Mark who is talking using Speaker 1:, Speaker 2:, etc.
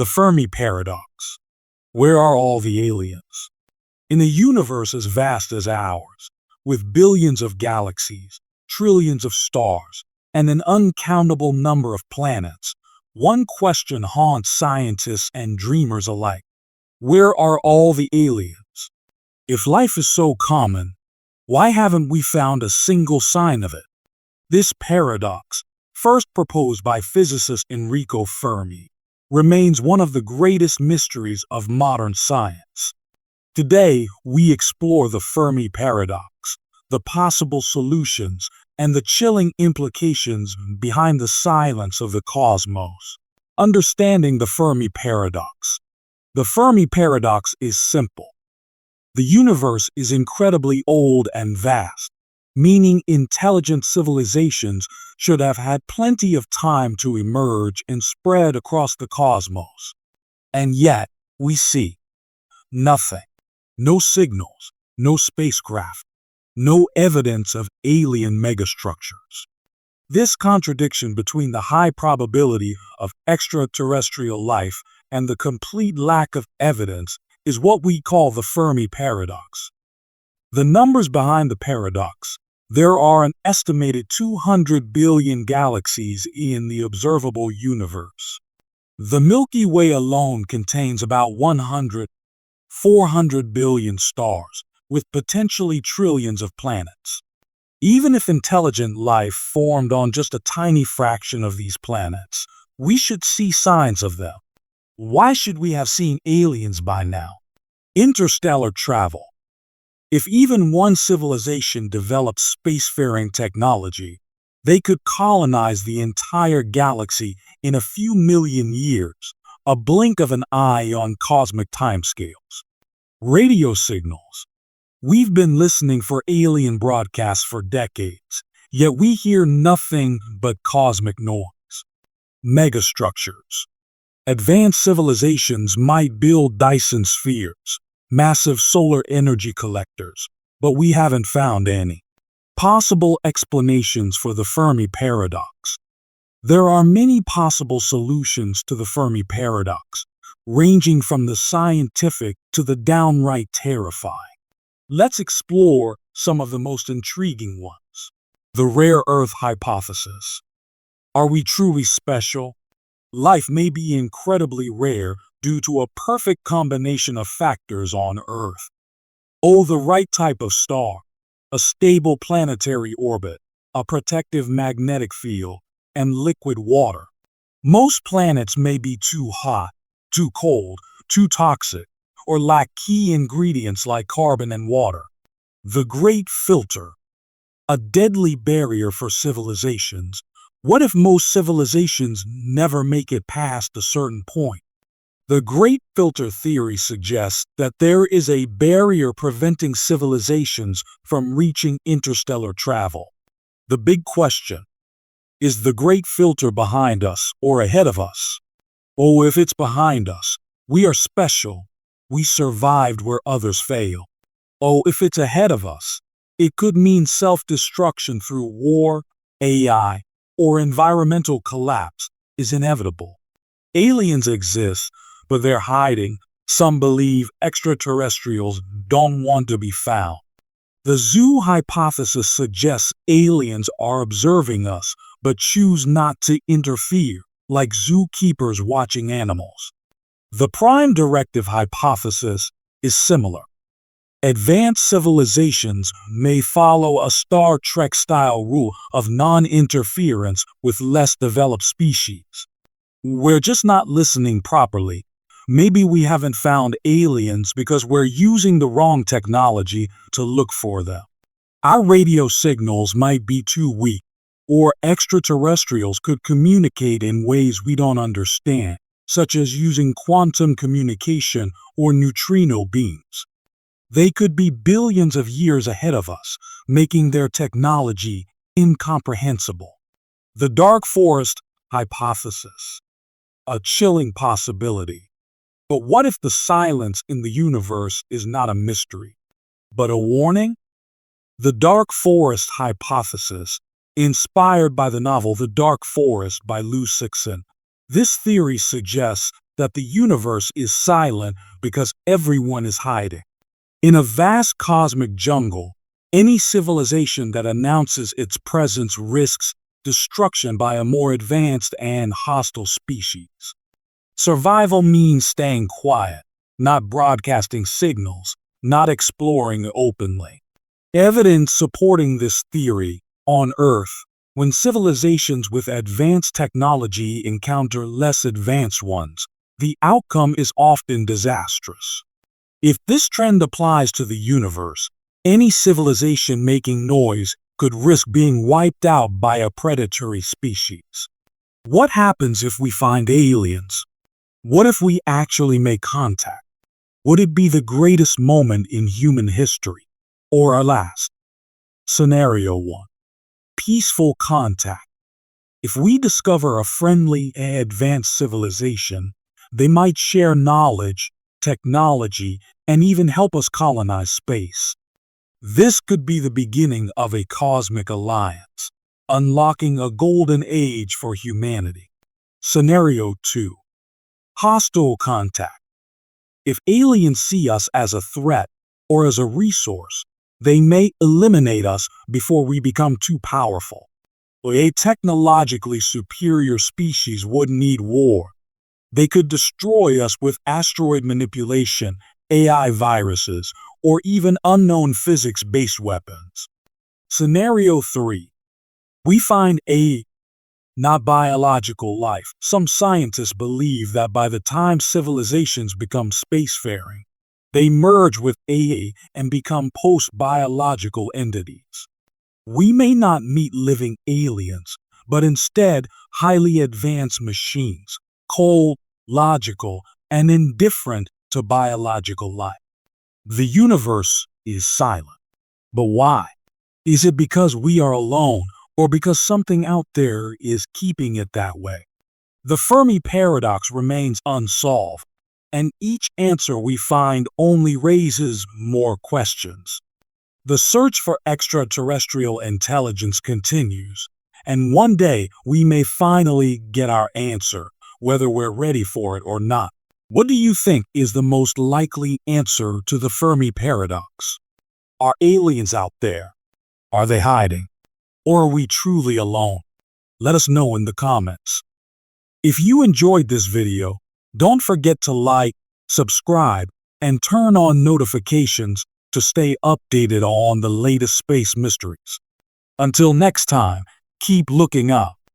Speaker 1: The Fermi paradox. Where are all the aliens? In a universe as vast as ours, with billions of galaxies, trillions of stars, and an uncountable number of planets, one question haunts scientists and dreamers alike. Where are all the aliens? If life is so common, why haven't we found a single sign of it? This paradox, first proposed by physicist Enrico Fermi, remains one of the greatest mysteries of modern science. Today, we explore the Fermi paradox, the possible solutions, and the chilling implications behind the silence of the cosmos. Understanding the Fermi paradox. The Fermi paradox is simple. The universe is incredibly old and vast, meaning intelligent civilizations should have had plenty of time to emerge and spread across the cosmos. And yet, we see nothing. No signals, no spacecraft, no evidence of alien megastructures. This contradiction between the high probability of extraterrestrial life and the complete lack of evidence is what we call the Fermi paradox. The numbers behind the paradox: there are an estimated 200 billion galaxies in the observable universe. The Milky Way alone contains about 400 billion stars, with potentially trillions of planets. Even if intelligent life formed on just a tiny fraction of these planets, we should see signs of them. Why should we have seen aliens by now? Interstellar travel. If even one civilization developed spacefaring technology, they could colonize the entire galaxy in a few million years, a blink of an eye on cosmic timescales. Radio signals. We've been listening for alien broadcasts for decades, yet we hear nothing but cosmic noise. Megastructures. Advanced civilizations might build Dyson spheres, massive solar energy collectors, but we haven't found any. Possible explanations for the Fermi paradox. There are many possible solutions to the Fermi paradox, ranging from the scientific to the downright terrifying. Let's explore some of the most intriguing ones. The rare Earth hypothesis. Are we truly special? Life may be incredibly rare due to a perfect combination of factors on Earth. Oh, the right type of star, a stable planetary orbit, a protective magnetic field, and liquid water. Most planets may be too hot, too cold, too toxic, or lack key ingredients like carbon and water. The Great Filter, a deadly barrier for civilizations. What if most civilizations never make it past a certain point? The Great Filter theory suggests that there is a barrier preventing civilizations from reaching interstellar travel. The big question: is the Great Filter behind us or ahead of us? Oh, if it's behind us, we are special. We survived where others fail. Oh, if it's ahead of us, it could mean self-destruction through war, AI, or environmental collapse is inevitable. Aliens exist, but they're hiding. Some believe extraterrestrials don't want to be found. The zoo hypothesis suggests aliens are observing us, but choose not to interfere, like zookeepers watching animals. The prime directive hypothesis is similar. Advanced civilizations may follow a Star Trek-style rule of non-interference with less developed species. We're just not listening properly. Maybe we haven't found aliens because we're using the wrong technology to look for them. Our radio signals might be too weak, or extraterrestrials could communicate in ways we don't understand, such as using quantum communication or neutrino beams. They could be billions of years ahead of us, making their technology incomprehensible. The dark forest hypothesis. A chilling possibility. But what if the silence in the universe is not a mystery, but a warning? The dark forest hypothesis, inspired by the novel The Dark Forest by Lou Sixon. This theory suggests that the universe is silent because everyone is hiding. In a vast cosmic jungle, any civilization that announces its presence risks destruction by a more advanced and hostile species. Survival means staying quiet, not broadcasting signals, not exploring openly. Evidence supporting this theory on Earth, when civilizations with advanced technology encounter less advanced ones, the outcome is often disastrous. If this trend applies to the universe, any civilization making noise could risk being wiped out by a predatory species. What happens if we find aliens? What if we actually make contact? Would it be the greatest moment in human history, or our last? Scenario 1. Peaceful contact. If we discover a friendly and advanced civilization, they might share knowledge, technology, and even help us colonize space. This could be the beginning of a cosmic alliance, unlocking a golden age for humanity. Scenario 2. Hostile contact. If aliens see us as a threat or as a resource, they may eliminate us before we become too powerful. A technologically superior species wouldn't need war. They could destroy us with asteroid manipulation, AI viruses, or even unknown physics-based weapons. Scenario 3. We find not biological life. Some scientists believe that by the time civilizations become spacefaring, they merge with AI and become post-biological entities. We may not meet living aliens, but instead highly advanced machines, cold, logical, and indifferent to biological life. The universe is silent. But why? Is it because we are alone, or because something out there is keeping it that way? The Fermi paradox remains unsolved, and each answer we find only raises more questions. The search for extraterrestrial intelligence continues, and one day we may finally get our answer, whether we're ready for it or not. What do you think is the most likely answer to the Fermi paradox? Are aliens out there? Are they hiding? Or are we truly alone? Let us know in the comments. If you enjoyed this video, don't forget to like, subscribe, and turn on notifications to stay updated on the latest space mysteries. Until next time, keep looking up.